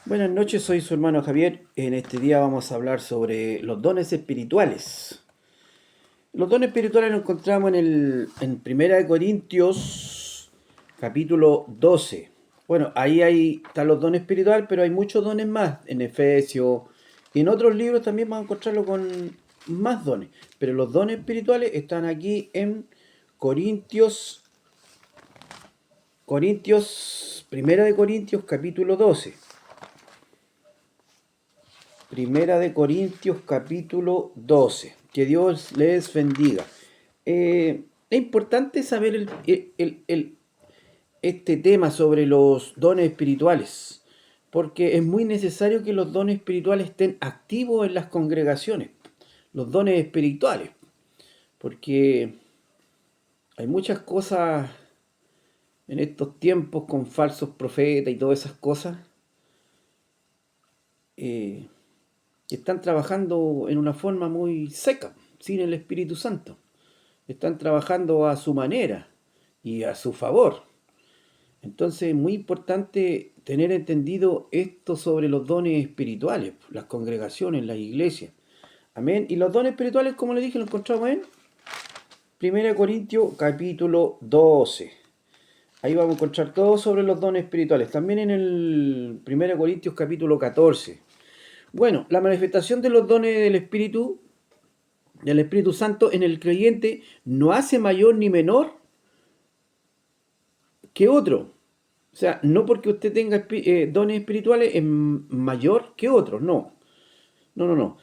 Buenas noches, soy su hermano Javier. En este día vamos a hablar sobre los dones espirituales. Los dones espirituales los encontramos en Primera de Corintios, capítulo 12. Bueno, están los dones espirituales, pero hay muchos dones más en Efesios y en otros libros también vamos a encontrarlo con más dones. Pero los dones espirituales están aquí en Primera de Corintios, capítulo 12. Primera de Corintios capítulo 12. Que Dios les bendiga. Es importante saber este tema sobre los dones espirituales, porque es muy necesario que los dones espirituales estén activos en las congregaciones. Los dones espirituales, porque hay muchas cosas en estos tiempos con falsos profetas y todas esas cosas. eh, que están trabajando en una forma muy seca, sin el Espíritu Santo. Están trabajando a su manera y a su favor. Entonces es muy importante tener entendido esto sobre los dones espirituales, las congregaciones, las iglesias. Amén. Y los dones espirituales, como le dije, los encontramos en 1 Corintios capítulo 12. Ahí vamos a encontrar todo sobre los dones espirituales. También en el 1 Corintios capítulo 14. Bueno, la manifestación de los dones del Espíritu Santo en el creyente no hace mayor ni menor que otro. O sea, no porque usted tenga dones espirituales es mayor que otro, no. No.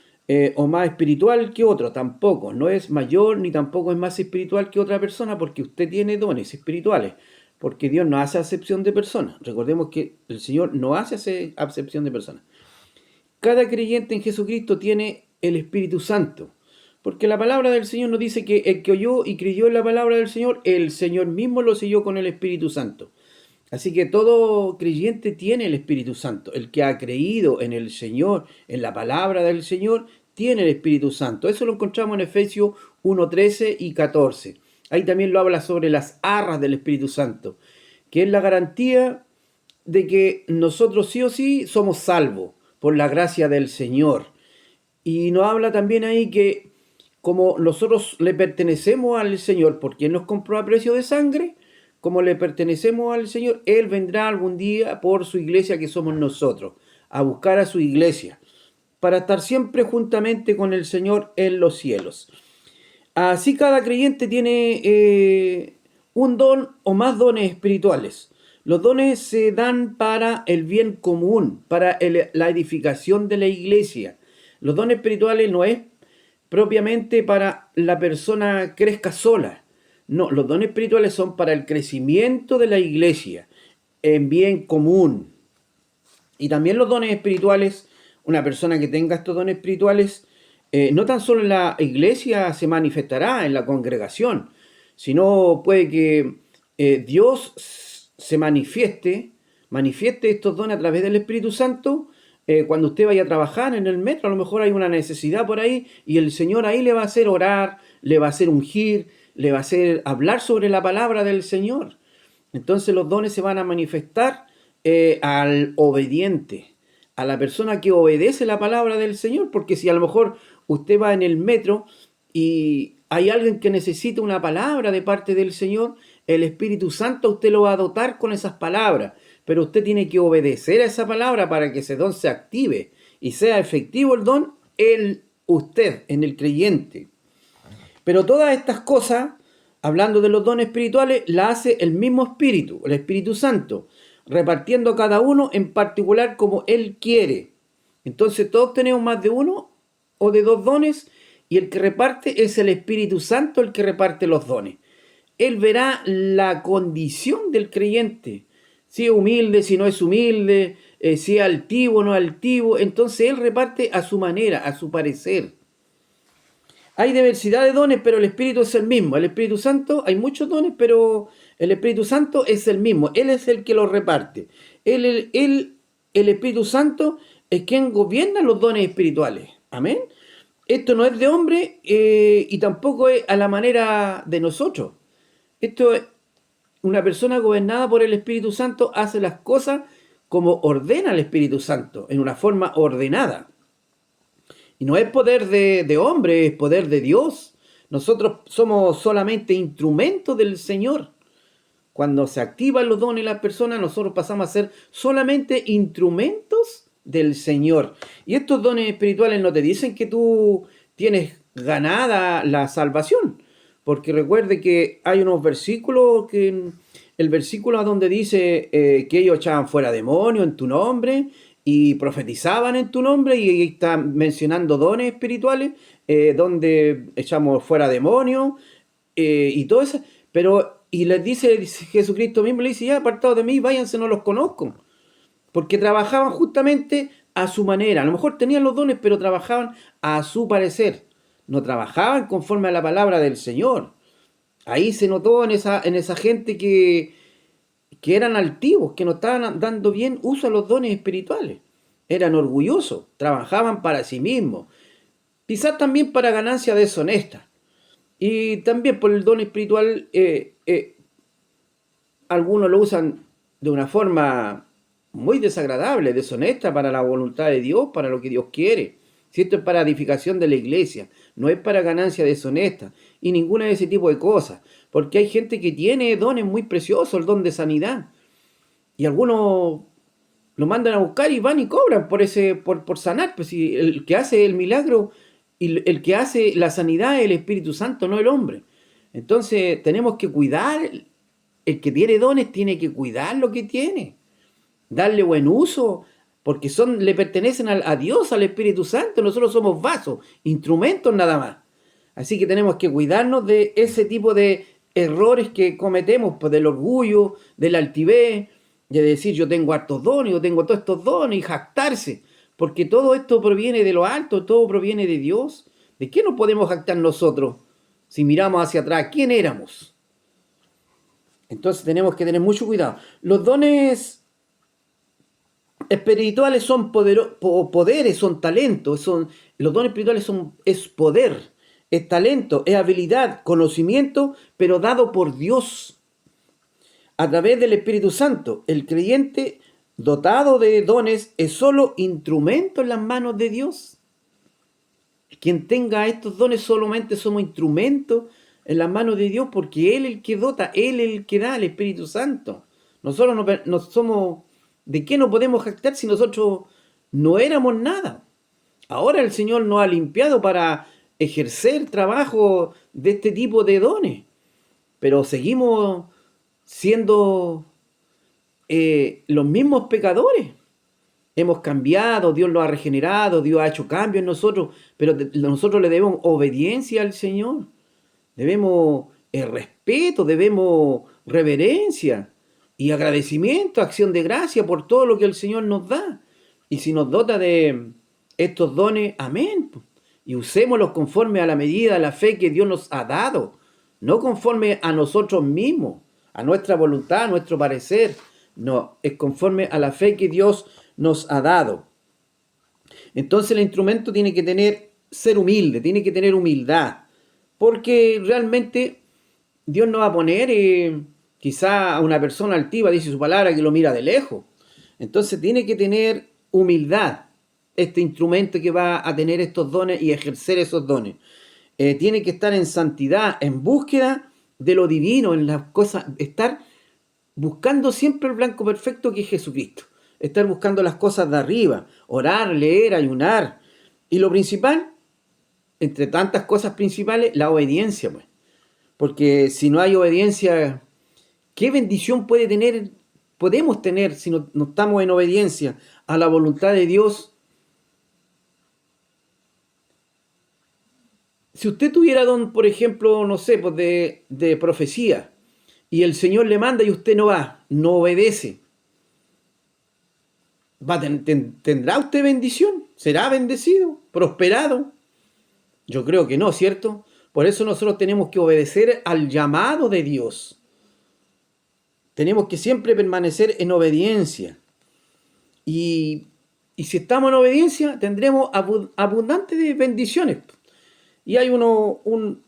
O más espiritual que otro, tampoco. No es mayor ni tampoco es más espiritual que otra persona porque usted tiene dones espirituales. Porque Dios no hace acepción de personas. Recordemos que el Señor no hace acepción de personas. Cada creyente en Jesucristo tiene el Espíritu Santo. Porque la palabra del Señor nos dice que el que oyó y creyó en la palabra del Señor, el Señor mismo lo selló con el Espíritu Santo. Así que todo creyente tiene el Espíritu Santo. El que ha creído en el Señor, en la palabra del Señor, tiene el Espíritu Santo. Eso lo encontramos en Efesios 1, 13 y 14. Ahí también lo habla sobre las arras del Espíritu Santo, que es la garantía de que nosotros sí o sí somos salvos por la gracia del Señor. Y nos habla también ahí que como nosotros le pertenecemos al Señor, porque Él nos compró a precio de sangre, como le pertenecemos al Señor, Él vendrá algún día por su iglesia que somos nosotros, a buscar a su iglesia, para estar siempre juntamente con el Señor en los cielos. Así cada creyente tiene un don o más dones espirituales. Los dones se dan para el bien común, para la edificación de la iglesia. Los dones espirituales no es propiamente para la persona crezca sola. No, los dones espirituales son para el crecimiento de la iglesia, en bien común. Y también los dones espirituales, una persona que tenga estos dones espirituales, no tan solo en la iglesia se manifestará, en la congregación, sino puede que Dios se manifieste estos dones a través del Espíritu Santo. Cuando usted vaya a trabajar en el metro, a lo mejor hay una necesidad por ahí y el Señor ahí le va a hacer orar, le va a hacer ungir, le va a hacer hablar sobre la palabra del Señor. Entonces los dones se van a manifestar al obediente, a la persona que obedece la palabra del Señor, porque si a lo mejor usted va en el metro y hay alguien que necesita una palabra de parte del Señor, el Espíritu Santo usted lo va a dotar con esas palabras, pero usted tiene que obedecer a esa palabra para que ese don se active y sea efectivo el don en usted, en el creyente. Pero todas estas cosas, hablando de los dones espirituales, la hace el mismo Espíritu, el Espíritu Santo, repartiendo a cada uno en particular como Él quiere. Entonces todos tenemos más de uno o de dos dones y el que reparte es el Espíritu Santo el que reparte los dones. Él verá la condición del creyente, si es humilde, si no es humilde, si es altivo o no es altivo. Entonces Él reparte a su manera, a su parecer. Hay diversidad de dones, pero el Espíritu es el mismo. El Espíritu Santo, hay muchos dones, pero el Espíritu Santo es el mismo. Él es el que los reparte. El Espíritu Santo es quien gobierna los dones espirituales. Amén. Esto no es de hombre y tampoco es a la manera de nosotros. Esto es una persona gobernada por el Espíritu Santo hace las cosas como ordena el Espíritu Santo, en una forma ordenada. Y no es poder de hombre, es poder de Dios. Nosotros somos solamente instrumentos del Señor. Cuando se activan los dones de las personas, nosotros pasamos a ser solamente instrumentos del Señor. Y estos dones espirituales no te dicen que tú tienes ganada la salvación, porque recuerde que hay unos versículos, el versículo donde dice que ellos echaban fuera demonios en tu nombre y profetizaban en tu nombre, y ahí está mencionando dones espirituales, donde echamos fuera demonios y todo eso, pero y les dice Jesucristo mismo, le dice, ya apartados de mí, váyanse, no los conozco, porque trabajaban justamente a su manera. A lo mejor tenían los dones, pero trabajaban a su parecer, no trabajaban conforme a la palabra del Señor. Ahí se notó en esa gente que eran altivos, que no estaban dando bien uso a los dones espirituales. Eran orgullosos, trabajaban para sí mismos, quizás también para ganancia deshonesta. Y también por el don espiritual, algunos lo usan de una forma muy desagradable, deshonesta para la voluntad de Dios, para lo que Dios quiere. Si esto es para edificación de la iglesia, no es para ganancia deshonesta y ninguna de ese tipo de cosas. Porque hay gente que tiene dones muy preciosos, el don de sanidad. Y algunos lo mandan a buscar y van y cobran por sanar. Pues si el que hace el milagro y el que hace la sanidad es el Espíritu Santo, no el hombre. Entonces tenemos que cuidar, el que tiene dones tiene que cuidar lo que tiene, darle buen uso, porque le pertenecen a Dios, al Espíritu Santo. Nosotros somos vasos, instrumentos nada más. Así que tenemos que cuidarnos de ese tipo de errores que cometemos, pues del orgullo, del altivez, de decir yo tengo hartos dones, yo tengo todos estos dones, y jactarse, porque todo esto proviene de lo alto, todo proviene de Dios. ¿De qué nos podemos jactar nosotros si miramos hacia atrás? ¿Quién éramos? Entonces tenemos que tener mucho cuidado. Los dones espirituales son poderes, son talentos. Los dones espirituales es poder, es talento, es habilidad, conocimiento, pero dado por Dios a través del Espíritu Santo. El creyente dotado de dones es solo instrumento en las manos de Dios. Quien tenga estos dones solamente somos instrumentos en las manos de Dios, porque Él es el que dota, Él es el que da el Espíritu Santo. Nosotros no somos... ¿De qué nos podemos jactar si nosotros no éramos nada? Ahora el Señor nos ha limpiado para ejercer trabajo de este tipo de dones, pero seguimos siendo los mismos pecadores. Hemos cambiado, Dios lo ha regenerado, Dios ha hecho cambios en nosotros, pero nosotros le debemos obediencia al Señor. Debemos respeto, debemos reverencia y agradecimiento, acción de gracia por todo lo que el Señor nos da. Y si nos dota de estos dones, amén. Y usémoslos conforme a la medida de la fe que Dios nos ha dado, no conforme a nosotros mismos, a nuestra voluntad, a nuestro parecer. No, es conforme a la fe que Dios nos ha dado. Entonces el instrumento tiene que ser humilde, tiene que tener humildad, porque realmente Dios no va a poner quizá a una persona altiva, dice su palabra, que lo mira de lejos. Entonces tiene que tener humildad este instrumento que va a tener estos dones y ejercer esos dones. Tiene que estar en santidad, en búsqueda de lo divino, en las cosas, estar buscando siempre el blanco perfecto que es Jesucristo. Estar buscando las cosas de arriba, orar, leer, ayunar. Y lo principal, entre tantas cosas principales, la obediencia, pues. Porque si no hay obediencia, ¿qué bendición podemos tener si no estamos en obediencia a la voluntad de Dios? Si usted tuviera don, por ejemplo, no sé, pues de profecía, y el Señor le manda y usted no va, no obedece, ¿tendrá usted bendición? ¿Será bendecido? ¿Prosperado? Yo creo que no, ¿cierto? Por eso nosotros tenemos que obedecer al llamado de Dios. Tenemos que siempre permanecer en obediencia. Y si estamos en obediencia, tendremos abundantes bendiciones. Y hay un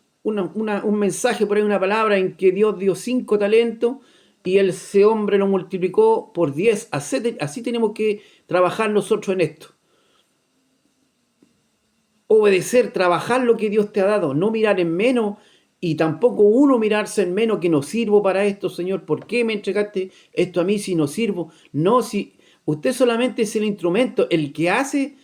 mensaje por ahí, una palabra en que Dios dio 5 talentos y ese hombre lo multiplicó por 10. Así tenemos que trabajar nosotros en esto. Obedecer, trabajar lo que Dios te ha dado, no mirar en menos y tampoco uno mirarse en menos que no sirvo para esto, Señor. ¿Por qué me entregaste esto a mí si no sirvo? No, si usted solamente es el instrumento, el que hace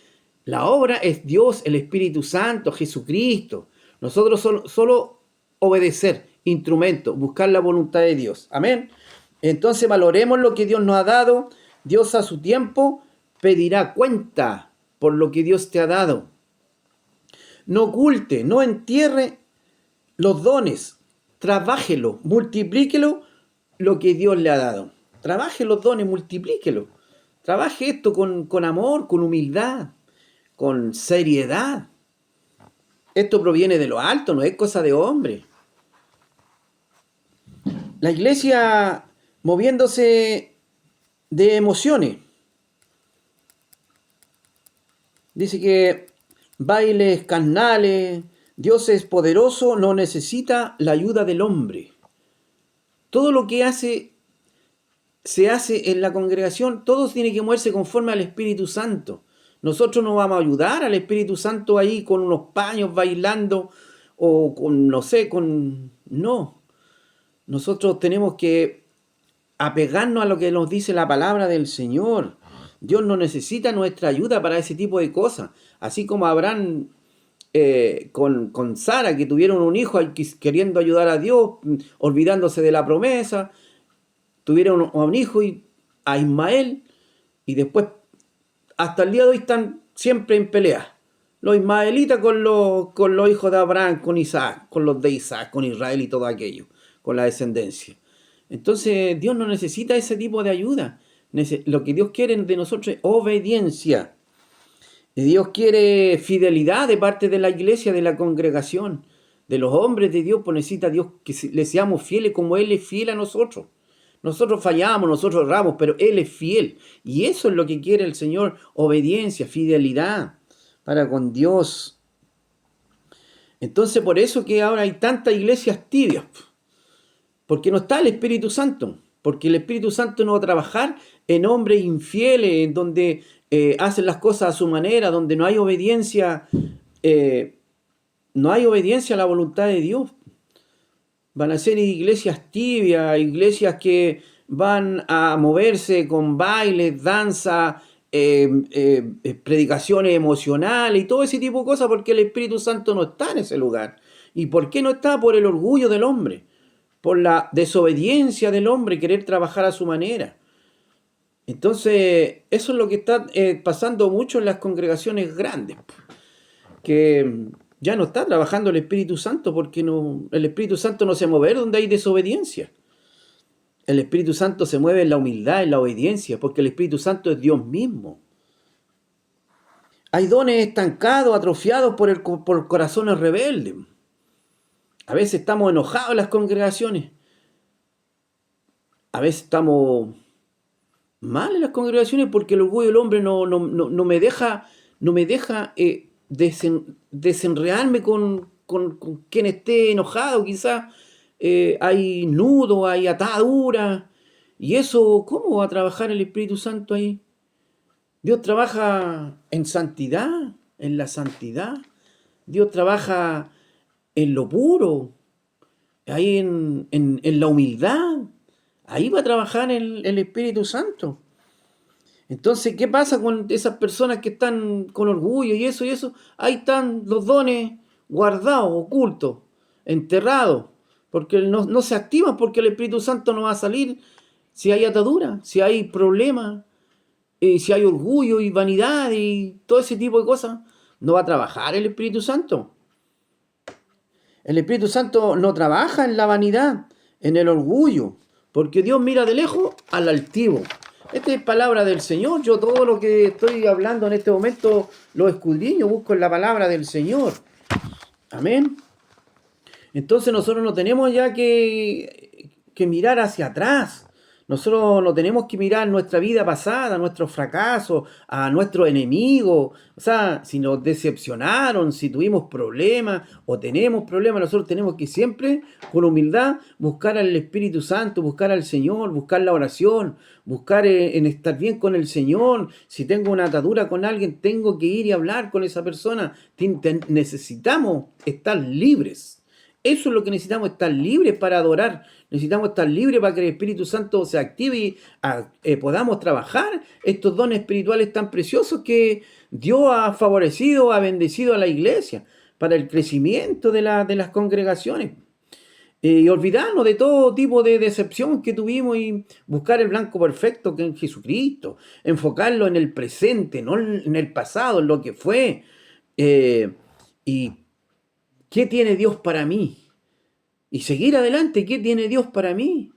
la obra es Dios, el Espíritu Santo, Jesucristo. Nosotros solo obedecer, instrumento, buscar la voluntad de Dios. Amén. Entonces valoremos lo que Dios nos ha dado. Dios a su tiempo pedirá cuenta por lo que Dios te ha dado. No oculte, no entierre los dones. Trabájelo, multiplíquelo lo que Dios le ha dado. Trabaje los dones, multiplíquelo. Trabaje esto con amor, con humildad, con seriedad. Esto proviene de lo alto, no es cosa de hombre. La iglesia moviéndose de emociones. Dice que bailes carnales, Dios es poderoso, no necesita la ayuda del hombre. Todo lo que se hace en la congregación, todo tiene que moverse conforme al Espíritu Santo. Nosotros no vamos a ayudar al Espíritu Santo ahí con unos paños bailando o con, no sé, con... No. Nosotros tenemos que apegarnos a lo que nos dice la palabra del Señor. Dios no necesita nuestra ayuda para ese tipo de cosas. Así como Abraham con Sara, que tuvieron un hijo queriendo ayudar a Dios, olvidándose de la promesa, tuvieron un hijo a Ismael, y después hasta el día de hoy están siempre en pelea. Los ismaelitas con los hijos de Abraham, con Isaac, con los de Isaac, con Israel y todo aquello, con la descendencia. Entonces Dios no necesita ese tipo de ayuda. Lo que Dios quiere de nosotros es obediencia. Y Dios quiere fidelidad de parte de la iglesia, de la congregación, de los hombres de Dios, pues necesita Dios que le seamos fieles como Él es fiel a nosotros. Nosotros fallamos, nosotros erramos, pero Él es fiel. Y eso es lo que quiere el Señor, obediencia, fidelidad para con Dios. Entonces por eso que ahora hay tantas iglesias tibias, porque no está el Espíritu Santo, porque el Espíritu Santo no va a trabajar en hombres infieles, en donde hacen las cosas a su manera, donde no hay obediencia, no hay obediencia a la voluntad de Dios. Van a ser iglesias tibias, iglesias que van a moverse con bailes, danza, predicaciones emocionales y todo ese tipo de cosas, porque el Espíritu Santo no está en ese lugar. ¿Y por qué no está? Por el orgullo del hombre, por la desobediencia del hombre, querer trabajar a su manera. Entonces, eso es lo que está pasando mucho en las congregaciones grandes, que ya no está trabajando el Espíritu Santo, porque el Espíritu Santo no se mueve donde hay desobediencia. El Espíritu Santo se mueve en la humildad, en la obediencia, porque el Espíritu Santo es Dios mismo. Hay dones estancados, atrofiados por corazones rebeldes. A veces estamos enojados en las congregaciones. A veces estamos mal en las congregaciones porque el orgullo del hombre no me deja desenredarme con quien esté enojado. Quizás hay nudo, hay atadura. Y eso, ¿cómo va a trabajar el Espíritu Santo ahí? Dios trabaja en santidad, en la santidad. Dios trabaja en lo puro, ahí en la humildad. Ahí va a trabajar el Espíritu Santo. Entonces, ¿qué pasa con esas personas que están con orgullo y eso y eso? Ahí están los dones guardados, ocultos, enterrados, porque no se activan, porque el Espíritu Santo no va a salir si hay atadura, si hay problemas, si hay orgullo y vanidad y todo ese tipo de cosas. No va a trabajar el Espíritu Santo. El Espíritu Santo no trabaja en la vanidad, en el orgullo, porque Dios mira de lejos al altivo. Esta es palabra del Señor. Yo todo lo que estoy hablando en este momento lo escudriño, busco en la palabra del Señor. Amén. Entonces nosotros no tenemos ya que mirar hacia atrás. Nosotros no tenemos que mirar nuestra vida pasada, nuestros fracasos, a nuestros enemigos. O sea, si nos decepcionaron, si tuvimos problemas o tenemos problemas, nosotros tenemos que siempre, con humildad, buscar al Espíritu Santo, buscar al Señor, buscar la oración, buscar en estar bien con el Señor. Si tengo una atadura con alguien, tengo que ir y hablar con esa persona. Necesitamos estar libres. Eso es lo que necesitamos, estar libres para adorar. Necesitamos estar libres para que el Espíritu Santo se active y podamos trabajar estos dones espirituales tan preciosos que Dios ha favorecido, ha bendecido a la iglesia para el crecimiento de las congregaciones. Y olvidarnos de todo tipo de decepción que tuvimos y buscar el blanco perfecto que es Jesucristo. Enfocarlo en el presente, no en el pasado, en lo que fue. Y ¿qué tiene Dios para mí? Y seguir adelante, ¿qué tiene Dios para mí?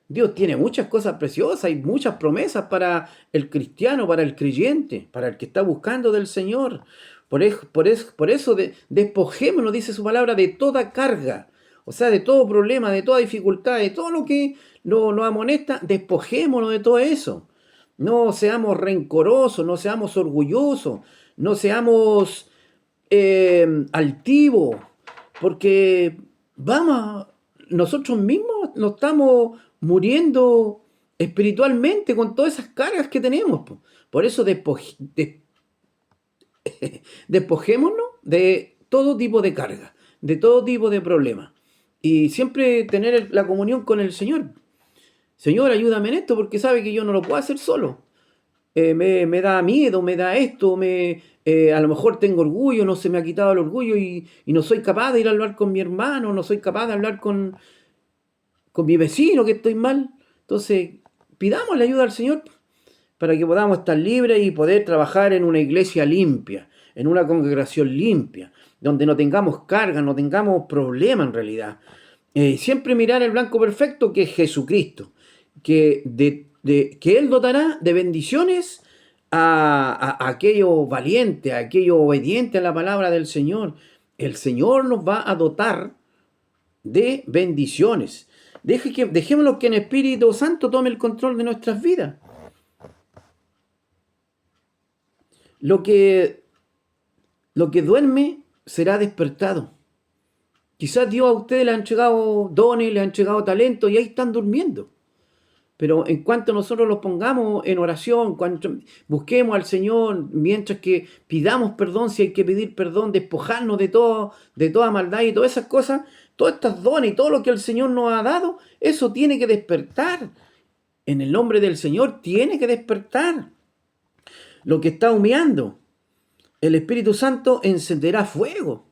Dios tiene muchas cosas preciosas y muchas promesas para el cristiano, para el creyente, para el que está buscando del Señor. Por eso despojémonos, dice su palabra, de toda carga, o sea, de todo problema, de toda dificultad, de todo lo que nos amonesta, despojémonos de todo eso. No seamos rencorosos, no seamos orgullosos, no seamos altivos, porque nosotros mismos nos estamos muriendo espiritualmente con todas esas cargas que tenemos. Por eso despojémonos de todo tipo de carga, de todo tipo de problemas. Y siempre tener la comunión con el Señor. Señor, ayúdame en esto porque sabe que yo no lo puedo hacer solo. Me da miedo, me da esto, a lo mejor tengo orgullo, no se me ha quitado el orgullo y no soy capaz de ir a hablar con mi hermano, no soy capaz de hablar con mi vecino que estoy mal. Entonces, pidamos la ayuda al Señor para que podamos estar libres y poder trabajar en una iglesia limpia, en una congregación limpia, donde no tengamos carga, no tengamos problemas en realidad. Siempre mirar el blanco perfecto que es Jesucristo, que Él dotará de bendiciones a aquellos valientes, a aquellos obedientes a la palabra del Señor. El Señor nos va a dotar de bendiciones. Dejémoslo que el Espíritu Santo tome el control de nuestras vidas. Lo que duerme será despertado. Quizás Dios a ustedes le ha entregado dones, le ha entregado talentos y ahí están durmiendo. Pero en cuanto nosotros los pongamos en oración, cuando busquemos al Señor, mientras que pidamos perdón, si hay que pedir perdón, despojarnos de toda maldad y todas esas cosas, todos estos dones y todo lo que el Señor nos ha dado, eso tiene que despertar. En el nombre del Señor tiene que despertar. Lo que está humeando, el Espíritu Santo encenderá fuego.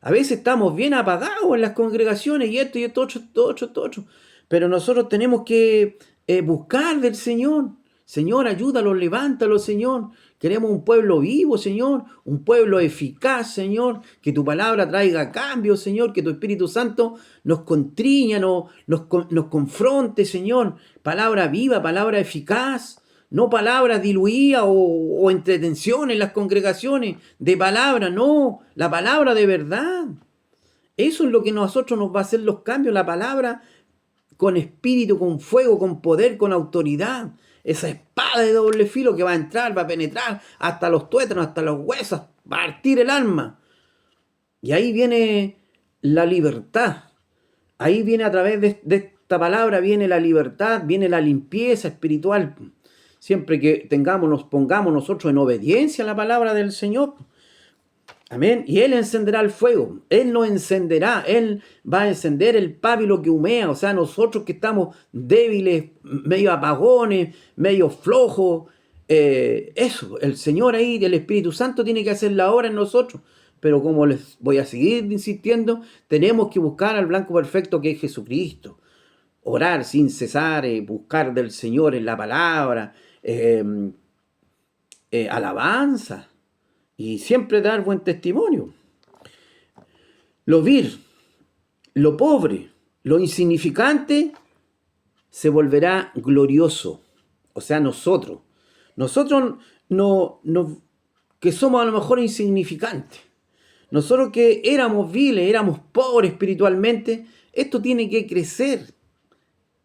A veces estamos bien apagados en las congregaciones y esto, otro. Pero nosotros tenemos que buscar del Señor. Señor, ayúdalo, levántalo, Señor. Queremos un pueblo vivo, Señor. Un pueblo eficaz, Señor. Que tu palabra traiga cambio, Señor. Que tu Espíritu Santo nos contriña, nos confronte, Señor. Palabra viva, palabra eficaz. No palabras diluidas o entretención en las congregaciones. De palabra, no. La palabra de verdad. Eso es lo que nosotros nos va a hacer los cambios. La palabra con espíritu, con fuego, con poder, con autoridad. Esa espada de doble filo que va a entrar, va a penetrar hasta los tuétanos, hasta los huesos, va a partir el alma. Y ahí viene la libertad. Ahí viene a través de esta palabra, viene la libertad, viene la limpieza espiritual. Siempre que nos pongamos nosotros en obediencia a la palabra del Señor. Amén. Y Él encenderá el fuego. Él nos encenderá. Él va a encender el pábilo que humea. O sea, nosotros que estamos débiles, medio apagones, medio flojos. Eso, el Señor ahí, el Espíritu Santo tiene que hacer la obra en nosotros. Pero como les voy a seguir insistiendo, tenemos que buscar al blanco perfecto que es Jesucristo. Orar sin cesar, buscar del Señor en la palabra, alabanza. Y siempre dar buen testimonio. Lo vil, lo pobre, lo insignificante se volverá glorioso. O sea, nosotros que somos a lo mejor insignificantes. Nosotros que éramos viles, éramos pobres espiritualmente, esto tiene que crecer.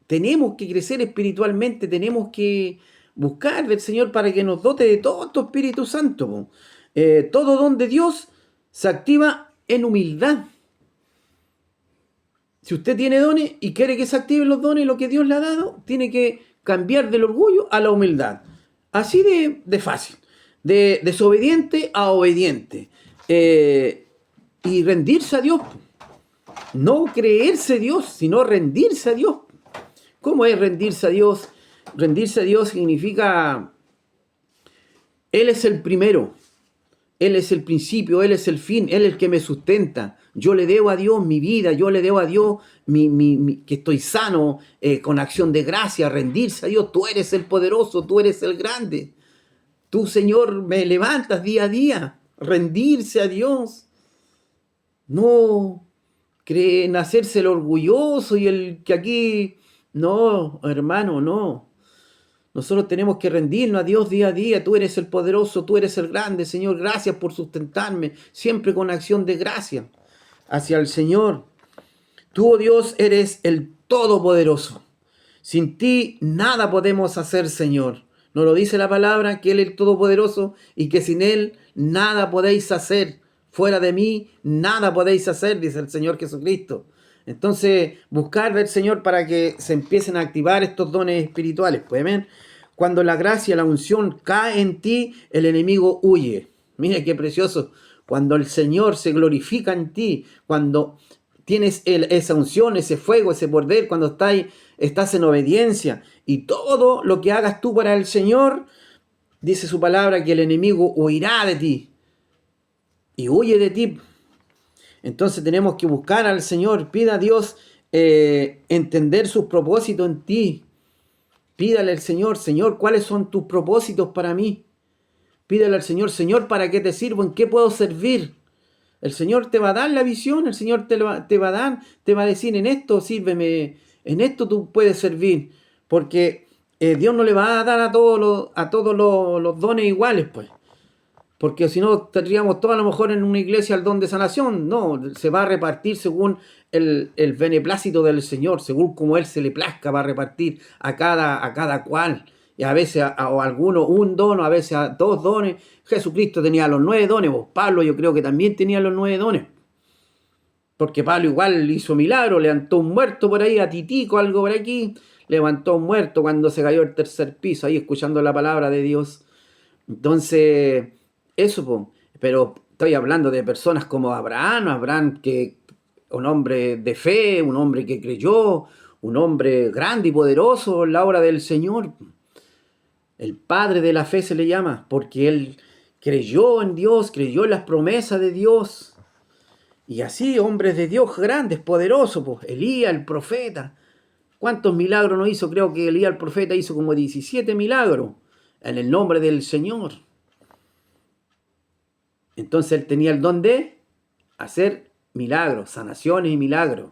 tenemos que crecer espiritualmente, tenemos que buscar del Señor para que nos dote de todo tu Espíritu Santo, po. Todo don de Dios se activa en humildad. Si usted tiene dones y quiere que se activen los dones, lo que Dios le ha dado, tiene que cambiar del orgullo a la humildad. Así de fácil. De desobediente a obediente. Y rendirse a Dios. No creerse Dios, sino rendirse a Dios. ¿Cómo es rendirse a Dios? Rendirse a Dios significa, Él es el primero, Él es el principio, Él es el fin, Él es el que me sustenta. Yo le debo a Dios mi vida, yo le debo a Dios que estoy sano, con acción de gracia, rendirse a Dios. Tú eres el poderoso, tú eres el grande. Tú, Señor, me levantas día a día. Rendirse a Dios. No creen hacerse el orgulloso y el que aquí... No, hermano, no. Nosotros tenemos que rendirnos a Dios día a día. Tú eres el poderoso, tú eres el grande, Señor. Gracias por sustentarme, siempre con acción de gracia hacia el Señor. Tú, oh Dios, eres el todopoderoso. Sin ti nada podemos hacer, Señor. ¿No lo dice la palabra que Él es el todopoderoso y que sin Él nada podéis hacer? Fuera de mí nada podéis hacer, dice el Señor Jesucristo. Entonces, buscar del Señor para que se empiecen a activar estos dones espirituales. Pues, amén. Cuando la gracia, la unción cae en ti, el enemigo huye. Mira qué precioso. Cuando el Señor se glorifica en ti, cuando tienes esa unción, ese fuego, ese poder, cuando estás en obediencia y todo lo que hagas tú para el Señor, dice su palabra que el enemigo huirá de ti y huye de ti. Entonces tenemos que buscar al Señor. Pida a Dios entender sus propósitos en ti. Pídale al Señor, Señor, ¿cuáles son tus propósitos para mí? Pídale al Señor, Señor, ¿para qué te sirvo? ¿En qué puedo servir? El Señor te va a dar la visión, el Señor te va a dar, te va a decir, en esto sírveme, en esto tú puedes servir. Porque Dios no le va a dar a todos los dones iguales, pues. Porque si no, tendríamos todo a lo mejor en una iglesia el don de sanación. No, se va a repartir según el beneplácito del Señor, según como Él se le plazca, va a repartir a cada cual. Y a veces a alguno un don, a veces a dos dones. Jesucristo tenía los 9 dones, vos. Pablo yo creo que también tenía los 9 dones. Porque Pablo igual hizo milagro, levantó un muerto por ahí, a Titico, algo por aquí. Levantó un muerto cuando se cayó el tercer piso, ahí escuchando la palabra de Dios. Entonces... eso, pero estoy hablando de personas como Abraham, que un hombre de fe, un hombre que creyó, un hombre grande y poderoso en la obra del Señor. El padre de la fe se le llama, porque él creyó en Dios, creyó en las promesas de Dios. Y así, hombres de Dios grandes, poderosos, pues, Elías, el profeta. ¿Cuántos milagros no hizo? Creo que Elías, el profeta, hizo como 17 milagros en el nombre del Señor. Entonces él tenía el don de hacer milagros, sanaciones y milagros.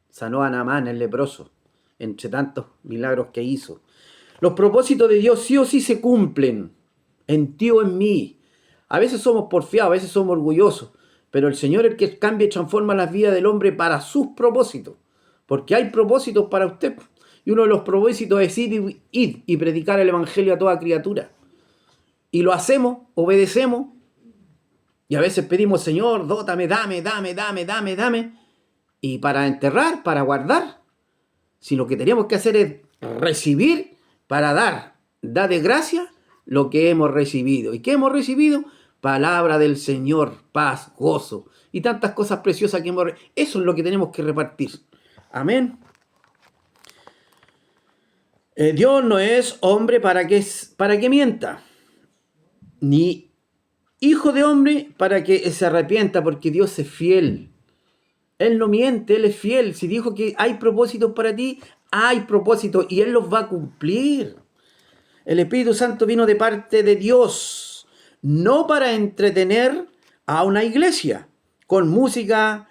Sanó a Naamán, el leproso, entre tantos milagros que hizo. Los propósitos de Dios sí o sí se cumplen, en ti o en mí. A veces somos porfiados, a veces somos orgullosos, pero el Señor es el que cambia y transforma las vidas del hombre para sus propósitos. Porque hay propósitos para usted. Y uno de los propósitos es ir y predicar el Evangelio a toda criatura. Y lo hacemos, obedecemos. Y a veces pedimos, Señor, dótame, dame. Y para enterrar, para guardar, si lo que tenemos que hacer es recibir para dar. Da de gracia lo que hemos recibido. ¿Y qué hemos recibido? Palabra del Señor, paz, gozo y tantas cosas preciosas que hemos recibido. Eso es lo que tenemos que repartir. Amén. Dios no es hombre para que mienta, ni hijo de hombre para que se arrepienta, porque Dios es fiel. Él no miente, Él es fiel. Si dijo que hay propósitos para ti, hay propósitos y Él los va a cumplir. El Espíritu Santo vino de parte de Dios, no para entretener a una iglesia con música,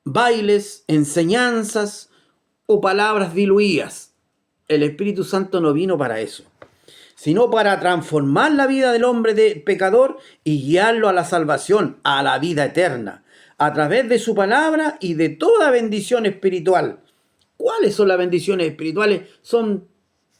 bailes, enseñanzas o palabras diluidas. El Espíritu Santo no vino para eso, sino para transformar la vida del hombre de pecador y guiarlo a la salvación, a la vida eterna, a través de su palabra y de toda bendición espiritual. ¿Cuáles son las bendiciones espirituales? Son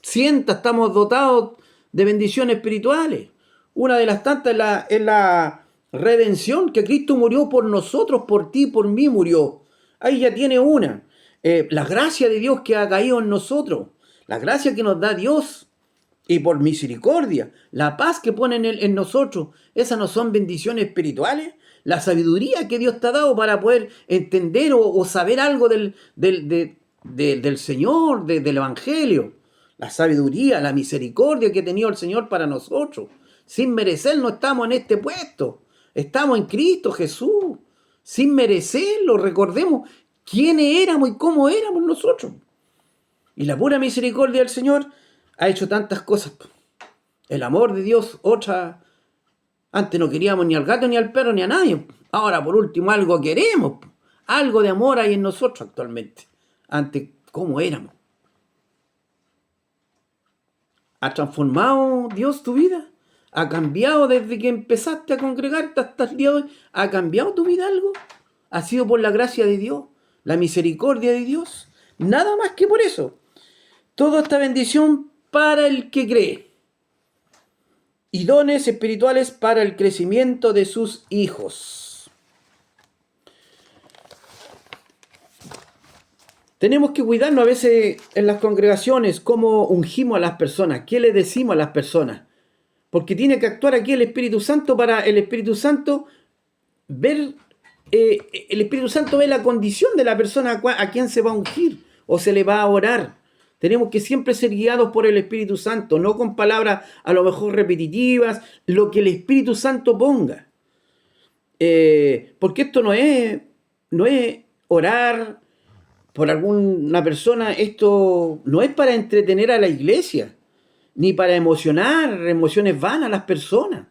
cientos, estamos dotados de bendiciones espirituales. Una de las tantas es la redención, que Cristo murió por nosotros, por ti, por mí murió. Ahí ya tiene una. La gracia de Dios que ha caído en nosotros, la gracia que nos da Dios, y por misericordia, la paz que pone en nosotros, ¿esas no son bendiciones espirituales? La sabiduría que Dios te ha dado para poder entender o saber algo del Señor, del Evangelio. La sabiduría, la misericordia que ha tenido el Señor para nosotros. Sin merecer no estamos en este puesto. Estamos en Cristo Jesús. Sin merecerlo, recordemos quiénes éramos y cómo éramos nosotros. Y la pura misericordia del Señor ha hecho tantas cosas. El amor de Dios, otra. Antes no queríamos ni al gato, ni al perro, ni a nadie. Ahora, por último, algo queremos. Algo de amor hay en nosotros actualmente. Antes, ¿cómo éramos? ¿Ha transformado Dios tu vida? ¿Ha cambiado desde que empezaste a congregarte hasta el día de hoy? ¿Ha cambiado tu vida algo? ¿Ha sido por la gracia de Dios? ¿La misericordia de Dios? Nada más que por eso. Toda esta bendición para el que cree. Y dones espirituales para el crecimiento de sus hijos. Tenemos que cuidarnos a veces en las congregaciones cómo ungimos a las personas, qué le decimos a las personas. Porque tiene que actuar aquí el Espíritu Santo para el Espíritu Santo ver, el Espíritu Santo ve la condición de la persona a quien se va a ungir o se le va a orar. Tenemos que siempre ser guiados por el Espíritu Santo, no con palabras a lo mejor repetitivas, lo que el Espíritu Santo ponga. Porque esto no es orar por alguna persona, esto no es para entretener a la iglesia, ni para emociones vanas a las personas.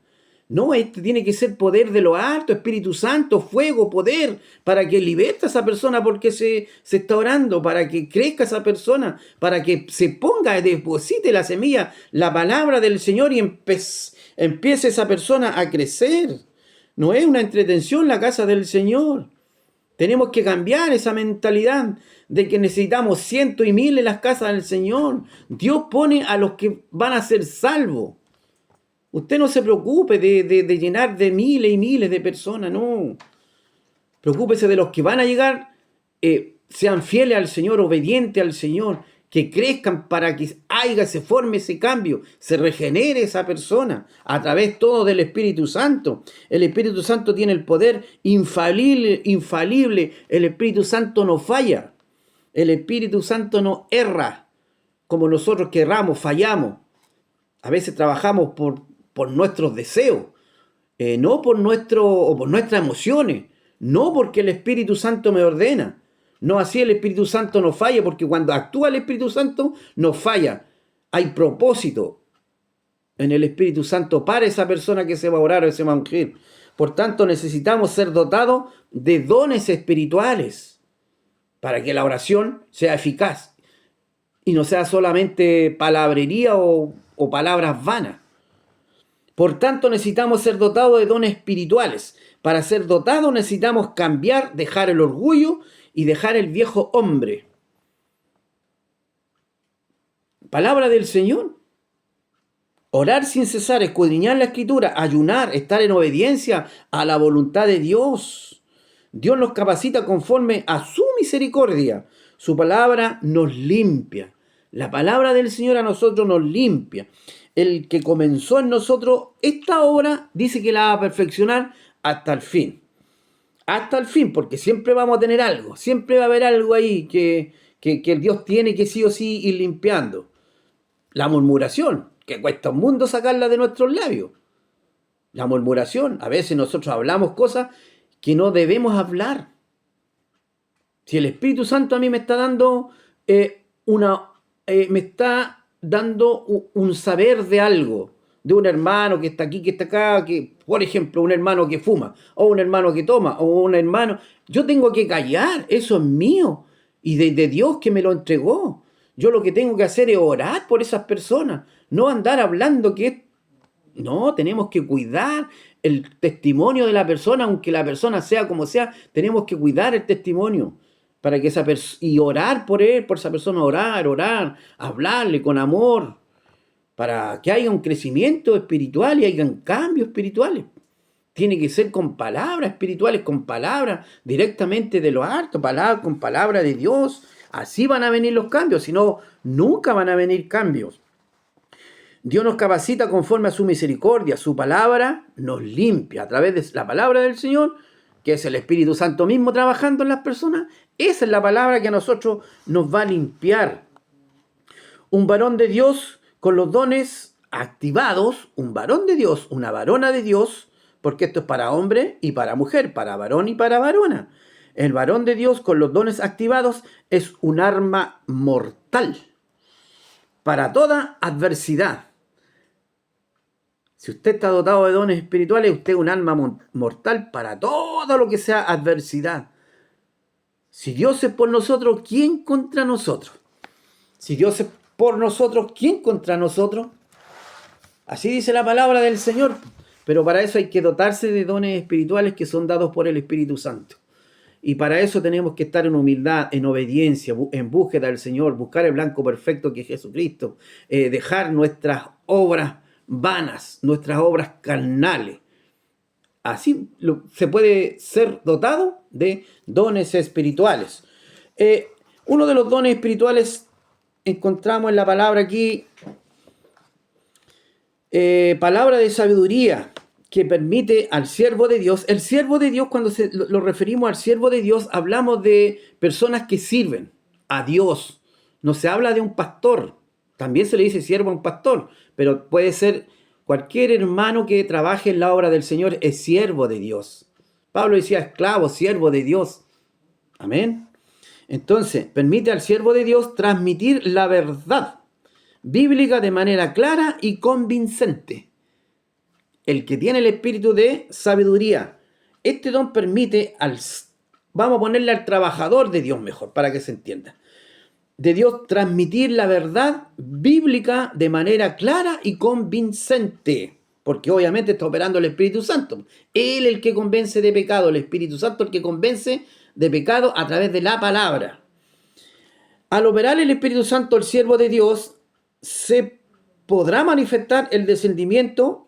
No, este tiene que ser poder de lo alto, Espíritu Santo, fuego, poder, para que liberte a esa persona porque se está orando, para que crezca esa persona, para que se ponga, deposite la semilla, la palabra del Señor y empiece esa persona a crecer. No es una entretención la casa del Señor. Tenemos que cambiar esa mentalidad de que necesitamos cientos y miles en las casas del Señor. Dios pone a los que van a ser salvos. Usted no se preocupe de llenar de miles y miles de personas, no. Preocúpese de los que van a llegar, sean fieles al Señor, obedientes al Señor, que crezcan para que se forme ese cambio, se regenere esa persona a través todo del Espíritu Santo. El Espíritu Santo tiene el poder infalible. El Espíritu Santo no falla. El Espíritu Santo no erra, como nosotros que erramos, fallamos. A veces trabajamos por nuestros deseos, no por nuestras emociones, no porque el Espíritu Santo me ordena. No, así el Espíritu Santo no falla, porque cuando actúa el Espíritu Santo no falla. Hay propósito en el Espíritu Santo para esa persona que se va a orar o se va a ungir. Por tanto, necesitamos ser dotados de dones espirituales para que la oración sea eficaz y no sea solamente palabrería o palabras vanas. Por tanto, necesitamos ser dotados de dones espirituales. Para ser dotados necesitamos cambiar, dejar el orgullo y dejar el viejo hombre. Palabra del Señor. Orar sin cesar, escudriñar la Escritura, ayunar, estar en obediencia a la voluntad de Dios. Dios nos capacita conforme a su misericordia. Su palabra nos limpia. La palabra del Señor a nosotros nos limpia. El que comenzó en nosotros esta obra dice que la va a perfeccionar hasta el fin. Hasta el fin, porque siempre vamos a tener algo. Siempre va a haber algo ahí que Dios tiene que sí o sí ir limpiando. La murmuración, que cuesta un mundo sacarla de nuestros labios. La murmuración, a veces nosotros hablamos cosas que no debemos hablar. Si el Espíritu Santo a mí me está dando un saber de algo, de un hermano que está aquí, que está acá, que, por ejemplo, un hermano que fuma, o un hermano que toma, o un hermano, yo tengo que callar, eso es mío, y de Dios que me lo entregó. Yo lo que tengo que hacer es orar por esas personas, no andar hablando no, tenemos que cuidar el testimonio de la persona, aunque la persona sea como sea, tenemos que cuidar el testimonio. para que y orar por él, por esa persona, orar, hablarle con amor, para que haya un crecimiento espiritual y hayan cambios espirituales. Tiene que ser con palabras espirituales, con palabras directamente de lo alto, con palabras de Dios. Así van a venir los cambios, si no, nunca van a venir cambios. Dios nos capacita conforme a su misericordia. Su palabra nos limpia a través de la palabra del Señor, que es el Espíritu Santo mismo trabajando en las personas. Esa es la palabra que a nosotros nos va a limpiar. Un varón de Dios con los dones activados, un varón de Dios, una varona de Dios, porque esto es para hombre y para mujer, para varón y para varona. El varón de Dios con los dones activados es un arma mortal para toda adversidad. Si usted está dotado de dones espirituales, usted es un alma mortal para todo lo que sea adversidad. Si Dios es por nosotros, ¿quién contra nosotros? Si Dios es por nosotros, ¿quién contra nosotros? Así dice la palabra del Señor. Pero para eso hay que dotarse de dones espirituales que son dados por el Espíritu Santo. Y para eso tenemos que estar en humildad, en obediencia, en búsqueda del Señor, buscar el blanco perfecto que es Jesucristo, dejar nuestras obras vanas, nuestras obras carnales. Así se puede ser dotado de dones espirituales. Uno de los dones espirituales encontramos en la palabra aquí, palabra de sabiduría que permite al siervo de Dios. El siervo de Dios, cuando lo referimos al siervo de Dios, hablamos de personas que sirven a Dios. No se habla de un pastor. También se le dice siervo a un pastor, pero puede ser cualquier hermano que trabaje en la obra del Señor, es siervo de Dios. Pablo decía esclavo, siervo de Dios. Amén. Entonces, permite al siervo de Dios transmitir la verdad bíblica de manera clara y convincente. El que tiene el espíritu de sabiduría. Este don permite vamos a ponerle al trabajador de Dios mejor, para que se entienda, de Dios transmitir la verdad bíblica de manera clara y convincente, porque obviamente está operando el Espíritu Santo. Él el que convence de pecado, el Espíritu Santo el que convence de pecado a través de la palabra. Al operar el Espíritu Santo, el siervo de Dios, se podrá manifestar el descendimiento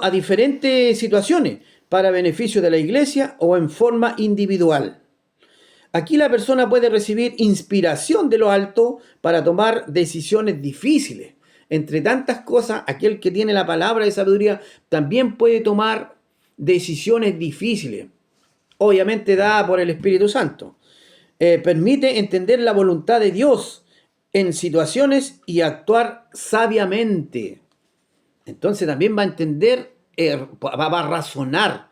a diferentes situaciones para beneficio de la iglesia o en forma individual. Aquí la persona puede recibir inspiración de lo alto para tomar decisiones difíciles. Entre tantas cosas, aquel que tiene la palabra de sabiduría también puede tomar decisiones difíciles, obviamente dada por el Espíritu Santo. Permite entender la voluntad de Dios en situaciones y actuar sabiamente. Entonces también va a entender, va a razonar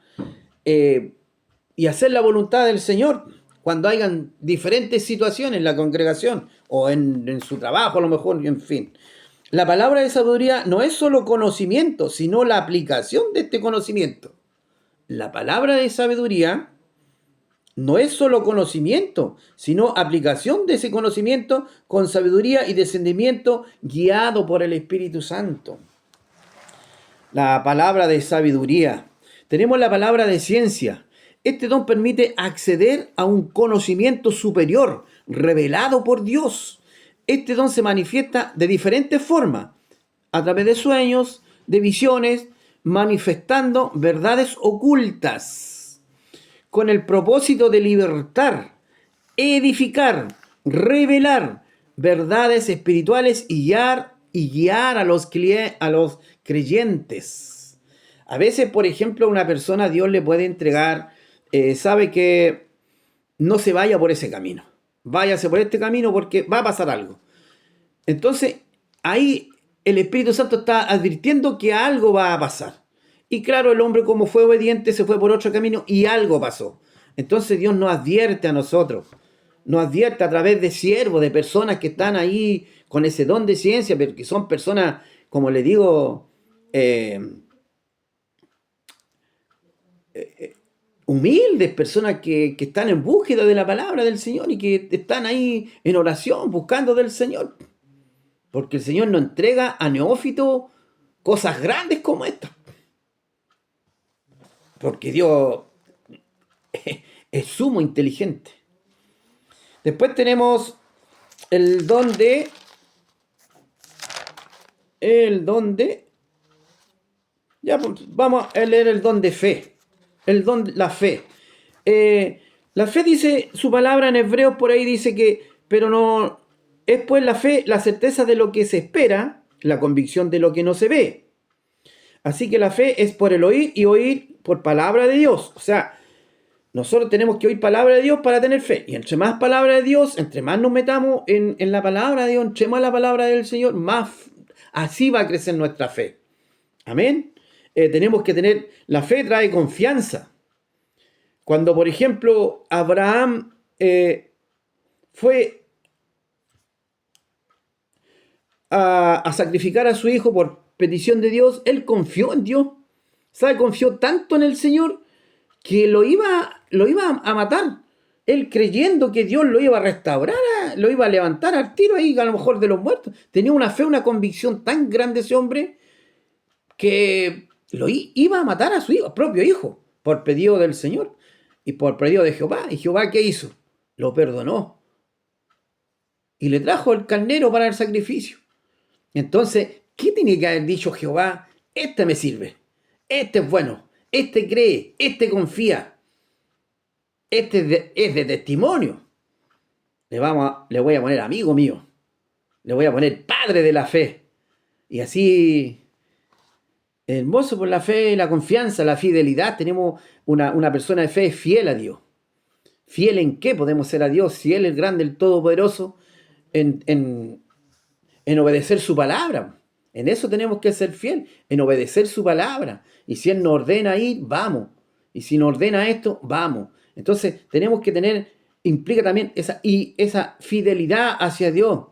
y hacer la voluntad del Señor cuando hayan diferentes situaciones en la congregación o en su trabajo a lo mejor, en fin. La palabra de sabiduría no es solo conocimiento, sino la aplicación de este conocimiento. La palabra de sabiduría no es solo conocimiento, sino aplicación de ese conocimiento con sabiduría y discernimiento guiado por el Espíritu Santo. La palabra de sabiduría. Tenemos la palabra de ciencia. Este don permite acceder a un conocimiento superior, revelado por Dios. Este don se manifiesta de diferentes formas, a través de sueños, de visiones, manifestando verdades ocultas, con el propósito de libertar, edificar, revelar verdades espirituales y guiar a los creyentes. A veces, por ejemplo, una persona Dios le puede entregar, sabe que no se vaya por ese camino. Váyase por este camino porque va a pasar algo. Entonces, ahí el Espíritu Santo está advirtiendo que algo va a pasar. Y claro, el hombre como fue obediente se fue por otro camino y algo pasó. Entonces Dios nos advierte a nosotros. Nos advierte a través de siervos, de personas que están ahí con ese don de ciencia, pero que son personas, como le digo, humildes, personas que están en búsqueda de la palabra del Señor y que están ahí en oración, buscando del Señor. Porque el Señor nos entrega a neófitos cosas grandes como estas. Porque Dios es sumo inteligente. Después tenemos el don de, ya pues, vamos a leer el don de fe, la fe. La fe dice, su palabra en hebreo por ahí dice que, pero no, es pues la fe, la certeza de lo que se espera, la convicción de lo que no se ve. Así que la fe es por el oír y oír por palabra de Dios. O sea, nosotros tenemos que oír palabra de Dios para tener fe. Y entre más palabra de Dios, entre más nos metamos en la palabra de Dios, entre más la palabra del Señor, más así va a crecer nuestra fe. Amén. Tenemos que tener, la fe trae confianza. Cuando, por ejemplo, Abraham fue a sacrificar a su hijo por petición de Dios, él confió en Dios. ¿Sabe? Confió tanto en el Señor que lo iba a matar. Él creyendo que Dios lo iba a restaurar, lo iba a levantar al tiro ahí, a lo mejor de los muertos. Tenía una fe, una convicción tan grande ese hombre que lo iba a matar a su hijo, propio hijo, por pedido del Señor y por pedido de Jehová. ¿Y Jehová qué hizo? Lo perdonó y le trajo el carnero para el sacrificio. Entonces, ¿qué tiene que haber dicho Jehová? Este me sirve, este es bueno, este cree, este confía, este es de testimonio. Le voy a poner amigo mío, le voy a poner padre de la fe. Y así, hermoso por la fe, la confianza, la fidelidad. Tenemos una persona de fe fiel a Dios. ¿Fiel en qué podemos ser a Dios? Si Él es grande, el Todopoderoso, en obedecer su palabra. En eso tenemos que ser fiel, en obedecer su palabra. Y si Él nos ordena ir, vamos. Y si nos ordena esto, vamos. Entonces tenemos que tener, implica también esa fidelidad hacia Dios.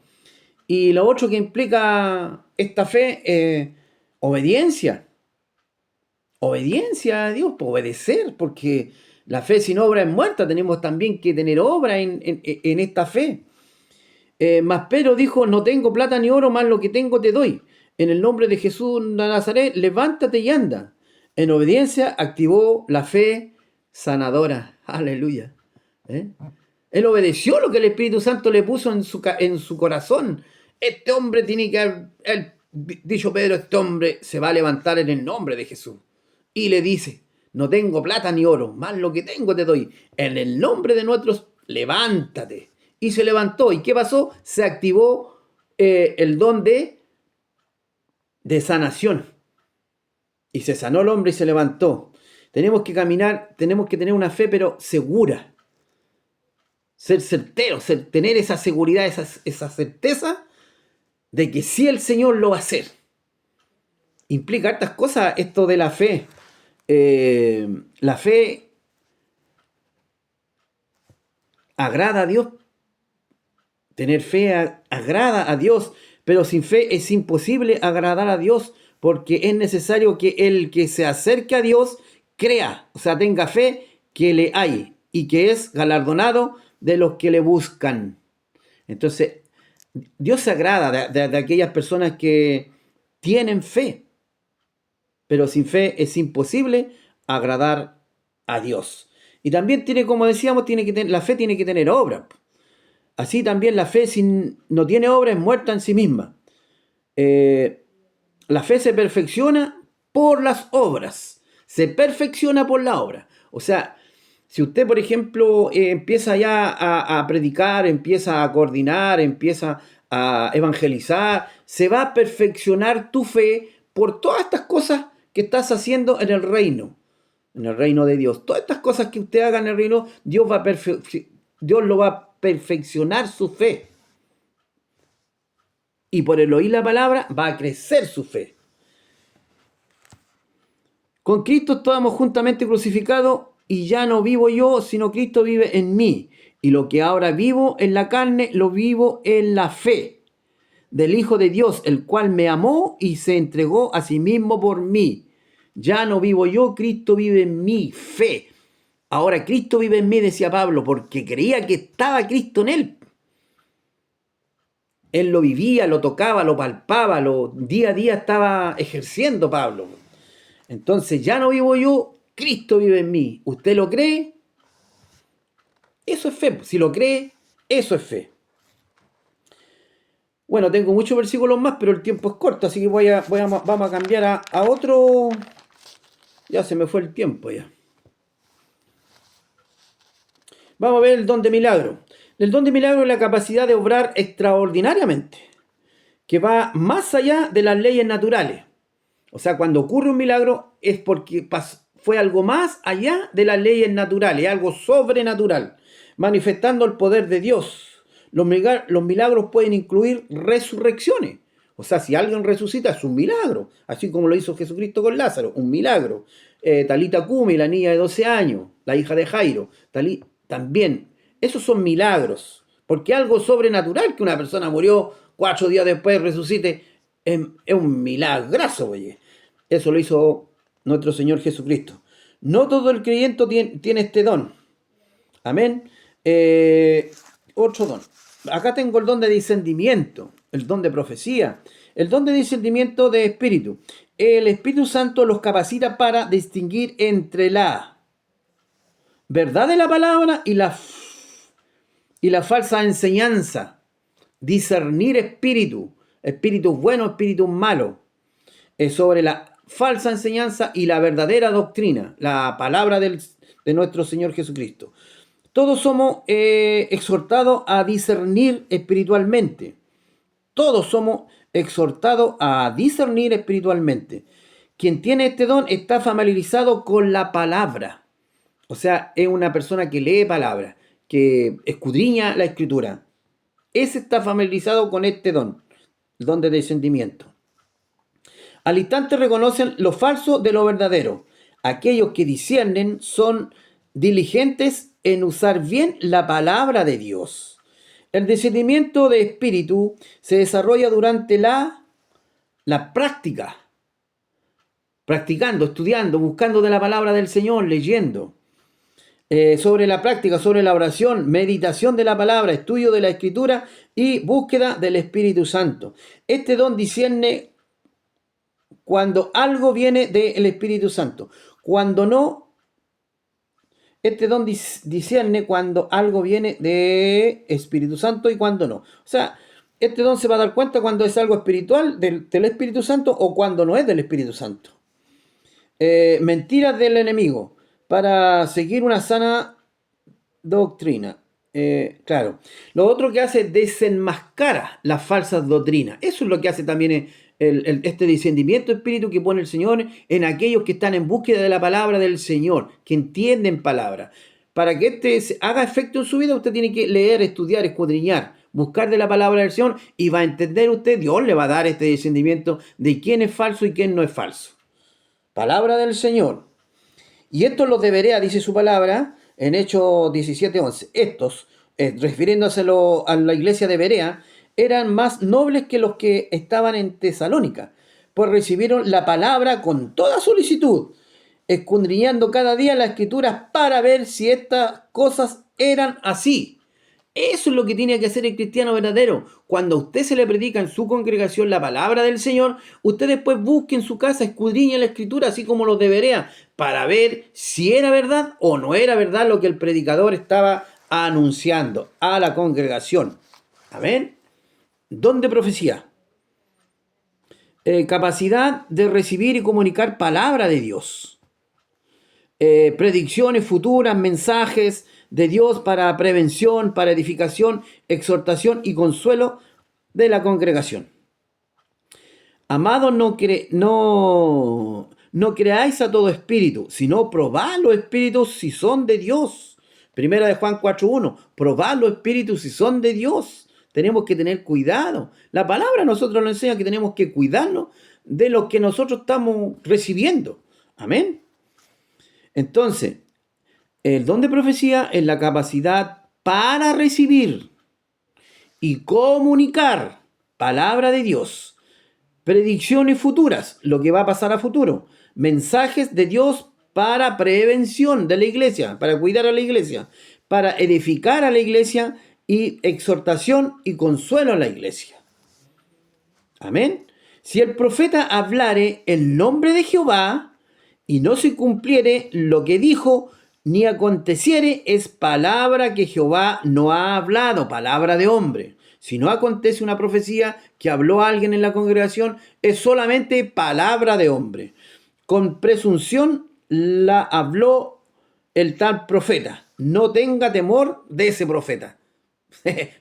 Y lo otro que implica esta fe, obediencia. Obediencia a Dios, obedecer, porque la fe sin obra es muerta. Tenemos también que tener obra en esta fe. Mas Pedro dijo, no tengo plata ni oro, más lo que tengo te doy. En el nombre de Jesús de Nazaret, levántate y anda. En obediencia activó la fe sanadora. Aleluya. Él obedeció lo que el Espíritu Santo le puso en su corazón. Este hombre tiene que haber dicho Pedro, este hombre se va a levantar en el nombre de Jesús. Y le dice, no tengo plata ni oro, más lo que tengo te doy. En el nombre de nuestros, levántate. Y se levantó. ¿Y qué pasó? Se activó el don de sanación. Y se sanó el hombre y se levantó. Tenemos que caminar, tenemos que tener una fe, pero segura. Ser certeros, tener esa seguridad, esa certeza de que sí el Señor lo va a hacer. Implica hartas cosas esto de la fe. La fe agrada a Dios. Tener fe agrada a Dios, pero sin fe es imposible agradar a Dios, porque es necesario que el que se acerque a Dios crea, o sea, tenga fe que le hay y que es galardonado de los que le buscan. Entonces, Dios se agrada de aquellas personas que tienen fe, pero sin fe es imposible agradar a Dios. Y también tiene, como decíamos, la fe tiene que tener obra. Así también la fe, si no tiene obra, es muerta en sí misma. La fe se perfecciona por las obras. Se perfecciona por la obra. O sea, si usted, por ejemplo, empieza ya a predicar, empieza a coordinar, empieza a evangelizar, se va a perfeccionar tu fe por todas estas cosas que estás haciendo en el reino de Dios. Todas estas cosas que usted haga en el reino, Dios lo va a perfeccionar su fe. Y por el oír la palabra va a crecer su fe. Con Cristo estábamos juntamente crucificados y ya no vivo yo, sino Cristo vive en mí. Y lo que ahora vivo en la carne, lo vivo en la fe del Hijo de Dios, el cual me amó y se entregó a sí mismo por mí. Ya no vivo yo, Cristo vive en mí. Fe. Ahora Cristo vive en mí, decía Pablo, porque creía que estaba Cristo en él. Él lo vivía, lo tocaba, lo palpaba, día a día estaba ejerciendo Pablo. Entonces ya no vivo yo, Cristo vive en mí. ¿Usted lo cree? Eso es fe. Si lo cree, eso es fe. Bueno, tengo muchos versículos más, pero el tiempo es corto, así que vamos a cambiar a otro. Ya se me fue el tiempo ya. Vamos a ver el don de milagro. El don de milagro es la capacidad de obrar extraordinariamente, que va más allá de las leyes naturales. O sea, cuando ocurre un milagro es porque fue algo más allá de las leyes naturales, algo sobrenatural, manifestando el poder de Dios. Los milagros pueden incluir resurrecciones. O sea, si alguien resucita es un milagro, así como lo hizo Jesucristo con Lázaro, un milagro. Talita Kumi, la niña de 12 años, la hija de Jairo, también. Esos son milagros, porque algo sobrenatural, que una persona murió 4 días después resucite, es un milagrazo, oye. Eso lo hizo nuestro Señor Jesucristo. No todo el creyente tiene este don. Amén. Otro don. Acá tengo el don de discernimiento, el don de profecía, el don de discernimiento de espíritu. El Espíritu Santo los capacita para distinguir entre la verdad de la palabra y la falsa enseñanza. Discernir espíritus buenos, espíritus malos, sobre la falsa enseñanza y la verdadera doctrina, la palabra de nuestro Señor Jesucristo. Todos somos exhortados a discernir espiritualmente. Todos somos exhortados a discernir espiritualmente. Quien tiene este don está familiarizado con la palabra. O sea, es una persona que lee palabra, que escudriña la escritura. Ese está familiarizado con este don, el don de discernimiento. Al instante reconocen lo falso de lo verdadero. Aquellos que disciernen son diligentes en usar bien la palabra de Dios. El discernimiento de espíritu se desarrolla durante la práctica, practicando, estudiando, buscando de la palabra del Señor, leyendo. Sobre la práctica, sobre la oración, meditación de la palabra, estudio de la escritura y búsqueda del Espíritu Santo. Este don discierne cuando algo viene del Espíritu Santo. Cuando no, este don discierne cuando algo viene del Espíritu Santo y cuando no. O sea, este don se va a dar cuenta cuando es algo espiritual del Espíritu Santo o cuando no es del Espíritu Santo. Mentiras del enemigo para seguir una sana doctrina. Claro. Lo otro que hace es desenmascara las falsas doctrinas. Eso es lo que hace también este discernimiento de espíritu que pone el Señor en aquellos que están en búsqueda de la palabra del Señor, que entienden palabra. Para que este haga efecto en su vida, usted tiene que leer, estudiar, escudriñar, buscar de la palabra del Señor y va a entender usted, Dios le va a dar este discernimiento de quién es falso y quién no es falso. Palabra del Señor. Y esto lo deberá, dice su palabra, en Hechos 17:11. Estos, refiriéndose a la iglesia de Berea, eran más nobles que los que estaban en Tesalónica, pues recibieron la palabra con toda solicitud, escudriñando cada día las escrituras para ver si estas cosas eran así. Eso es lo que tiene que hacer el cristiano verdadero. Cuando a usted se le predica en su congregación la palabra del Señor, usted después busque en su casa, escudriñe la escritura, así como los de Berea, para ver si era verdad o no era verdad lo que el predicador estaba anunciando a la congregación. Amén. Don de profecía. Capacidad de recibir y comunicar palabra de Dios. Predicciones futuras, mensajes de Dios para prevención, para edificación, exhortación y consuelo de la congregación. Amados, no creáis a todo espíritu, sino probad los espíritus si son de Dios. Primera de Juan 4:1. Probad los espíritus si son de Dios. Tenemos que tener cuidado. La palabra nosotros nos enseña que tenemos que cuidarnos de lo que nosotros estamos recibiendo. Amén. Entonces, el don de profecía es la capacidad para recibir y comunicar palabra de Dios, predicciones futuras, lo que va a pasar a futuro, mensajes de Dios para prevención de la iglesia, para cuidar a la iglesia, para edificar a la iglesia y exhortación y consuelo a la iglesia. Amén. Si el profeta hablare el nombre de Jehová y no se cumpliere lo que dijo, ni aconteciere es palabra que Jehová no ha hablado, palabra de hombre. Si no acontece una profecía que habló alguien en la congregación, es solamente palabra de hombre. Con presunción la habló el tal profeta. No tenga temor de ese profeta.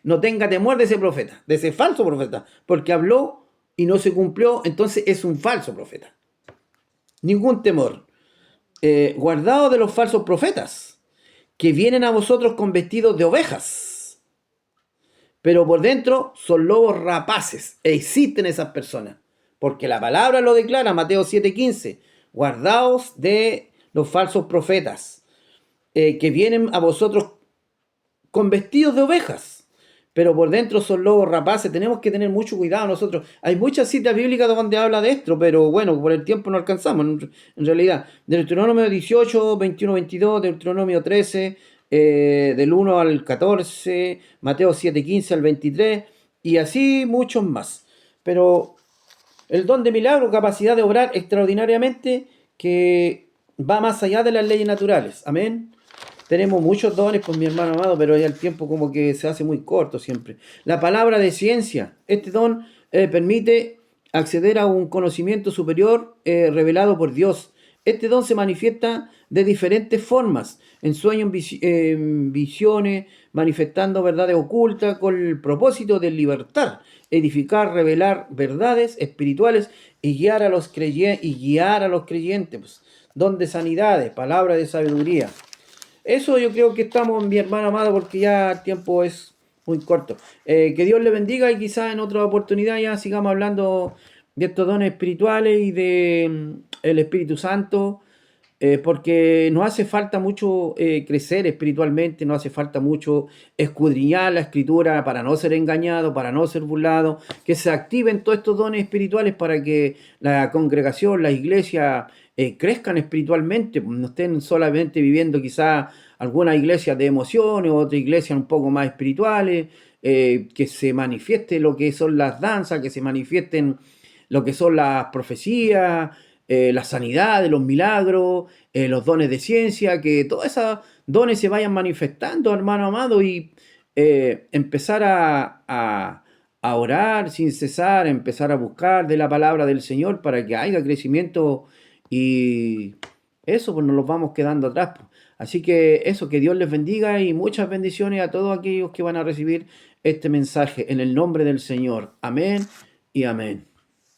No tenga temor de ese profeta, de ese falso profeta, porque habló y no se cumplió, entonces es un falso profeta. Ningún temor. Guardado de los falsos profetas, que vienen a vosotros con vestidos de ovejas, pero por dentro son lobos rapaces, e existen esas personas, porque la palabra lo declara, Mateo 7:15, guardaos de los falsos profetas, que vienen a vosotros con vestidos de ovejas, pero por dentro son lobos rapaces. Tenemos que tener mucho cuidado nosotros. Hay muchas citas bíblicas donde habla de esto, pero bueno, por el tiempo no alcanzamos, en realidad. Deuteronomio 18, 21, 22, Deuteronomio 13, del 1 al 14, Mateo 7, 15 al 23, y así muchos más. Pero el don de milagro, capacidad de obrar extraordinariamente, que va más allá de las leyes naturales. Amén. Tenemos muchos dones, pues mi hermano amado, pero ya el tiempo como que se hace muy corto siempre. La palabra de ciencia. Este don permite acceder a un conocimiento superior revelado por Dios. Este don se manifiesta de diferentes formas, en sueños, en visiones, manifestando verdades ocultas con el propósito de libertar, edificar, revelar verdades espirituales y guiar a los creyentes. Pues, don de sanidades, palabra de sabiduría. Eso yo creo que estamos, mi hermano amado, porque ya el tiempo es muy corto. Que Dios le bendiga y quizás en otra oportunidad ya sigamos hablando de estos dones espirituales y de el Espíritu Santo, porque nos hace falta mucho crecer espiritualmente, nos hace falta mucho escudriñar la Escritura para no ser engañado, para no ser burlado, que se activen todos estos dones espirituales para que la congregación, la iglesia crezcan espiritualmente, no estén solamente viviendo quizá algunas iglesias de emociones, otras iglesias un poco más espirituales, que se manifieste lo que son las danzas, que se manifiesten lo que son las profecías, la sanidad, los milagros, los dones de ciencia, que todos esos dones se vayan manifestando, hermano amado, y empezar a orar sin cesar, empezar a buscar de la palabra del Señor para que haya crecimiento y eso, pues nos los vamos quedando atrás, pues. Así que eso, que Dios les bendiga y muchas bendiciones a todos aquellos que van a recibir este mensaje en el nombre del Señor. Amén y amén.